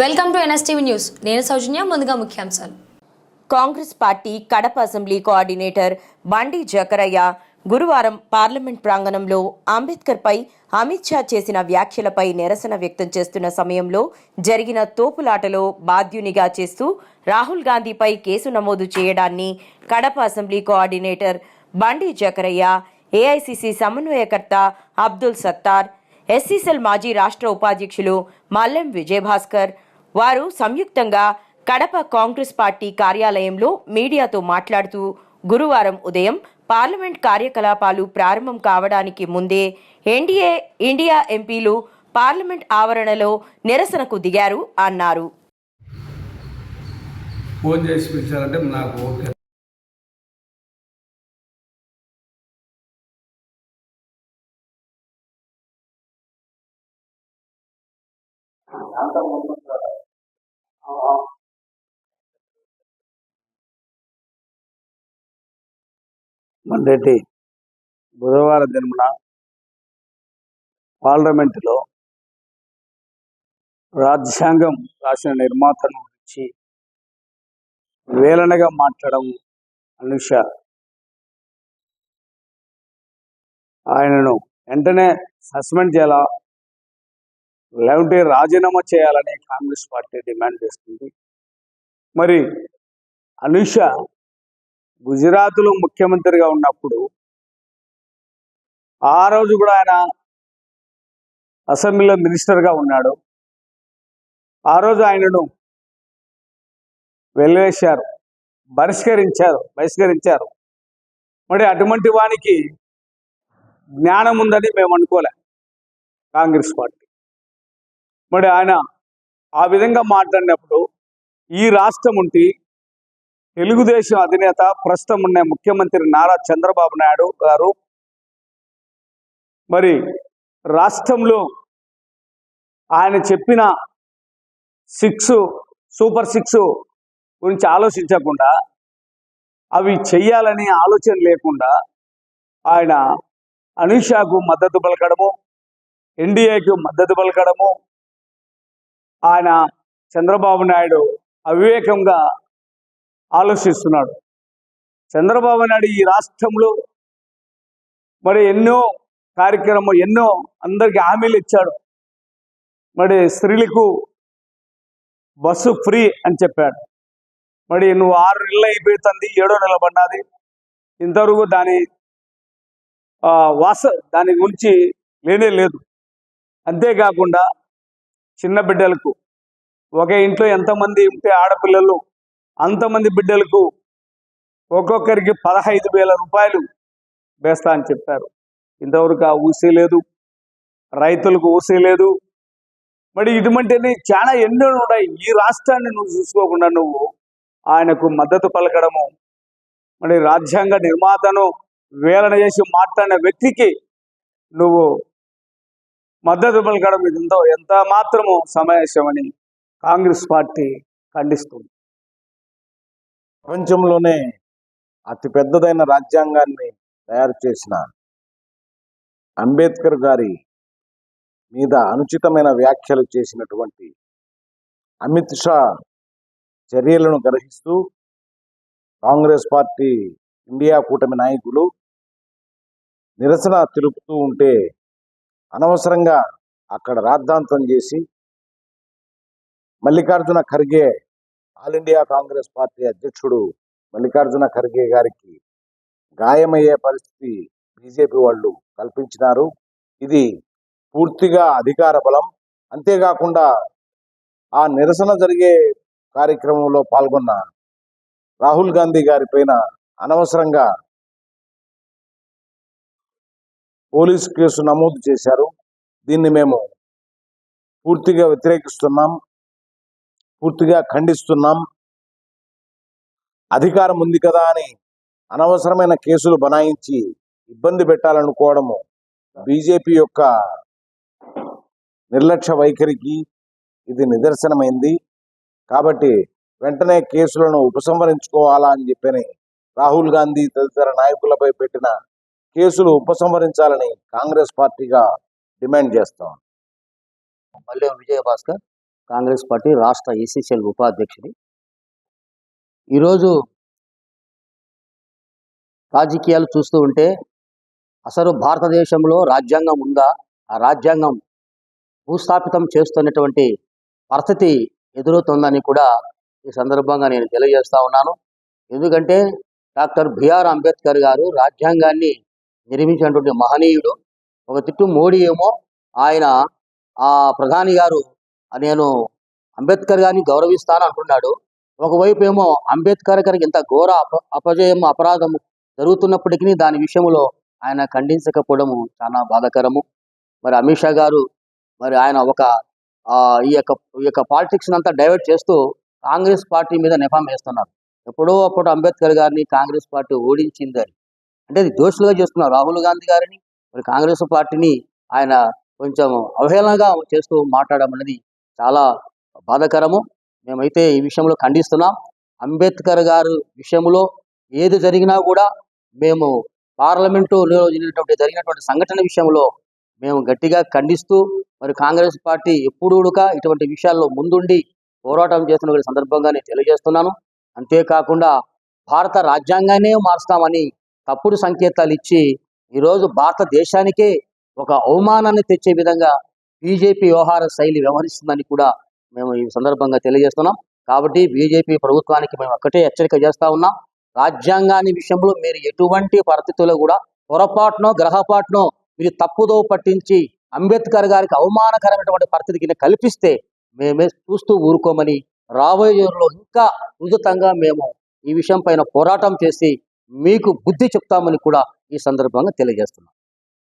Welcome to NSTV news. నేను సౌజన్య. ముందుగా ముఖ్యాంశాలు. Congress party Kadapa assembly coordinator బండి జకరయ్య గురువారం పార్లమెంట్ ప్రాంగణంలో అంబేద్కర్పై అమిత్ షా చేసిన వ్యాఖ్యలపై నిరసన వ్యక్తం చేస్తున్న సమయంలో జరిగిన తోపులాటలో బాధ్యునిగా చేస్తూ రాహుల్ గాంధీపై కేసు నమోదు చేయడాన్ని కడప అసెంబ్లీ కోఆర్డినేటర్ బండి జకరయ్య, ఏఐసిసి సమన్వయకర్త అబ్దుల్ సత్తార్, ఎస్సీసెల్ మాజీ రాష్ట్ర ఉపాధ్యక్షులు మల్లెం విజయభాస్కర్ వారు సంయుక్తంగా కడప కాంగ్రెస్ పార్టీ కార్యాలయంలో మీడియాతో మాట్లాడుతూ గురువారం ఉదయం పార్లమెంట్ కార్యకలాపాలు ప్రారంభం కావడానికి ముందే ఎన్డీఏ ఇండియా ఎంపీలు పార్లమెంట్ ఆవరణలో నిరసనకు దిగారు అన్నారు. ఫోన్ చేసి పిలిచారంటే నాకు ఓకే. మండేటి బుధవారం దినమున పార్లమెంటులో రాజ్యాంగం రాసిన నిర్మాతను గురించి వేలనగా మాట్లాడడం అనుష ఆయనను వెంటనే సస్పెండ్ చేయాలా, లేకుంటే రాజీనామా చేయాలని కాంగ్రెస్ పార్టీ డిమాండ్ చేస్తుంది. మరి అనుష గుజరాత్లో ముఖ్యమంత్రిగా ఉన్నప్పుడు ఆ రోజు కూడా ఆయన అసెంబ్లీలో మినిస్టర్గా ఉన్నాడు. ఆ రోజు ఆయనను వెలివేశారు, బహిష్కరించారు. మరి అటువంటి వానికి జ్ఞానం ఉందని మేము అనుకోలే కాంగ్రెస్ పార్టీ. మరి ఆయన ఆ విధంగా మాట్లాడినప్పుడు ఈ రాష్ట్రం ఉంటే తెలుగుదేశం అధినేత ప్రస్తుతం ఉన్న ముఖ్యమంత్రి నారా చంద్రబాబు నాయుడు గారు మరి రాష్ట్రంలో ఆయన చెప్పిన సూపర్ సిక్స్ గురించి ఆలోచించకుండా అవి చెయ్యాలని ఆలోచన లేకుండా ఆయన అనుషాకు మద్దతు పలకడము, ఎన్డీఏకు మద్దతు పలకడము, ఆయన చంద్రబాబు నాయుడు అవివేకంగా ఆలోచిస్తున్నాడు. చంద్రబాబు నాయుడు ఈ రాష్ట్రంలో మరి ఎన్నో అందరికీ హామీలు ఇచ్చాడు. మరి స్త్రీలకు బస్సు ఫ్రీ అని చెప్పాడు. మరి నువ్వు 6 నెలలు అయిపోతుంది, 7వ నెల పడినది, ఇంతవరకు దాని గురించి లేనే లేదు. అంతేకాకుండా చిన్న బిడ్డలకు ఒక ఇంట్లో ఎంతమంది ఉంటే ఆడపిల్లలు అంతమంది బిడ్డలకు ఒక్కొక్కరికి 15,000 రూపాయలు వేస్తా అని చెప్పారు. ఇంతవరకు ఆ ఊసే లేదు, రైతులకు ఊసే లేదు. మరి ఇటువంటివి చాలా ఎన్నో ఉన్నాయి. ఈ రాష్ట్రాన్ని నువ్వు చూసుకోకుండా నువ్వు ఆయనకు మద్దతు పలకడము, మరి రాజ్యాంగ నిర్మాతను వేలన చేసి మాట్లాడిన వ్యక్తికి నువ్వు మద్దతు పలకడం ఇదంతా ఎంత మాత్రము సమావేశమని కాంగ్రెస్ పార్టీ ఖండిస్తుంది. ప్రపంచంలోనే అతిపెద్దదైన రాజ్యాంగాన్ని తయారు చేసిన అంబేద్కర్ గారి మీద అనుచితమైన వ్యాఖ్యలు చేసినటువంటి అమిత్ షా చర్యలను గ్రహిస్తూ కాంగ్రెస్ పార్టీ ఇండియా కూటమి నాయకులు నిరసన తెలుపుతూ ఉంటే అనవసరంగా అక్కడ రాద్ధాంతం చేసి Mallikarjuna Kharge, all India Congress party అధ్యక్షుడు మల్లికార్జున ఖర్గే గారికి గాయమయ్యే పరిస్థితి బీజేపీ వాళ్ళు కల్పించినారు. ఇది పూర్తిగా అధికార బలం. అంతేకాకుండా ఆ నిరసన జరిగే కార్యక్రమంలో పాల్గొన్న రాహుల్ గాంధీ గారి పైన అనవసరంగా పోలీసు కేసు నమోదు చేశారు. దీన్ని మేము పూర్తిగా వ్యతిరేకిస్తున్నాం, పూర్తిగా ఖండిస్తున్నాం. అధికారం ఉంది కదా అని అనవసరమైన కేసులు బనాయించి ఇబ్బంది పెట్టాలనుకోవడము బీజేపీ యొక్క నిర్లక్ష్య వైఖరికి ఇది నిదర్శనమైంది. కాబట్టి వెంటనే కేసులను ఉపసంహరించుకోవాలా అని చెప్పని రాహుల్ గాంధీ తదితర నాయకులపై పెట్టిన కేసులు ఉపసంహరించాలని కాంగ్రెస్ పార్టీగా డిమాండ్ చేస్తాం. మల్లెం విజయభాస్కర్. కాంగ్రెస్ పార్టీ రాష్ట్ర ఈసీసీఎల్ ఉపాధ్యక్షుడి. ఈరోజు రాజకీయాలు చూస్తూ ఉంటే అసలు భారతదేశంలో రాజ్యాంగం ఉందా, ఆ రాజ్యాంగం భూస్థాపితం చేస్తున్నటువంటి పరిస్థితి ఎదురవుతుందని కూడా ఈ సందర్భంగా నేను తెలియజేస్తా ఉన్నాను. ఎందుకంటే డాక్టర్ బిఆర్ అంబేద్కర్ గారు రాజ్యాంగాన్ని నిర్మించినటువంటి మహనీయుడు. ఒక తిట్టు మోడీ ఏమో ఆయన ప్రధాని గారు నేను అంబేద్కర్ గారిని గౌరవిస్తాను అంటున్నాడు. ఒకవైపు ఏమో అంబేద్కర్ గారికి ఇంత ఘోర అపజయం అపరాధం జరుగుతున్నప్పటికీ దాని విషయంలో ఆయన ఖండించకపోవడము చాలా బాధాకరము. మరి అమిత్ షా గారు మరి ఆయన ఈ యొక్క పాలిటిక్స్ అంతా డైవర్ట్ చేస్తూ కాంగ్రెస్ పార్టీ మీద నెపం వేస్తున్నారు. ఎప్పుడో అప్పుడు అంబేద్కర్ గారిని కాంగ్రెస్ పార్టీ ఓడించిందని అంటే ఇది దోషులుగా చేస్తున్నారు రాహుల్ గాంధీ గారిని. మరి కాంగ్రెస్ పార్టీని ఆయన కొంచెం అవహేళనగా చేస్తూ మాట్లాడడం అనేది చాలా బాధాకరము. మేమైతే ఈ విషయంలో ఖండిస్తున్నాం. అంబేద్కర్ గారు విషయంలో ఏది జరిగినా కూడా మేము పార్లమెంటులో జరిగినటువంటి సంఘటన విషయంలో మేము గట్టిగా ఖండిస్తూ మరి కాంగ్రెస్ పార్టీ ఎప్పుడూ ఇటువంటి విషయాల్లో ముందుండి పోరాటం చేస్తున్న సందర్భంగా నేను తెలియజేస్తున్నాను. అంతేకాకుండా భారత రాజ్యాంగాన్నే మార్చుతామని తప్పుడు సంకేతాలు ఇచ్చి ఈరోజు భారతదేశానికే ఒక అవమానాన్ని తెచ్చే విధంగా బీజేపీ వ్యవహార శైలి వ్యవహరిస్తుందని కూడా మేము ఈ సందర్భంగా తెలియజేస్తున్నాం. కాబట్టి బీజేపీ ప్రభుత్వానికి మేము ఒక్కటే హెచ్చరిక చేస్తా ఉన్నాం. రాజ్యాంగాన్ని విషయంలో మీరు ఎటువంటి పరిస్థితుల్లో కూడా పొరపాటునో గ్రహపాటునో మీరు తప్పుదో పట్టించి అంబేద్కర్ గారికి అవమానకరమైనటువంటి పరిస్థితికి కల్పిస్తే మేమే చూస్తూ ఊరుకోమని రాబోయే రోజుల్లో ఇంకా ఉధృతంగా మేము ఈ విషయం పైన పోరాటం చేసి మీకు బుద్ధి చెప్తామని కూడా ఈ సందర్భంగా తెలియజేస్తున్నాం.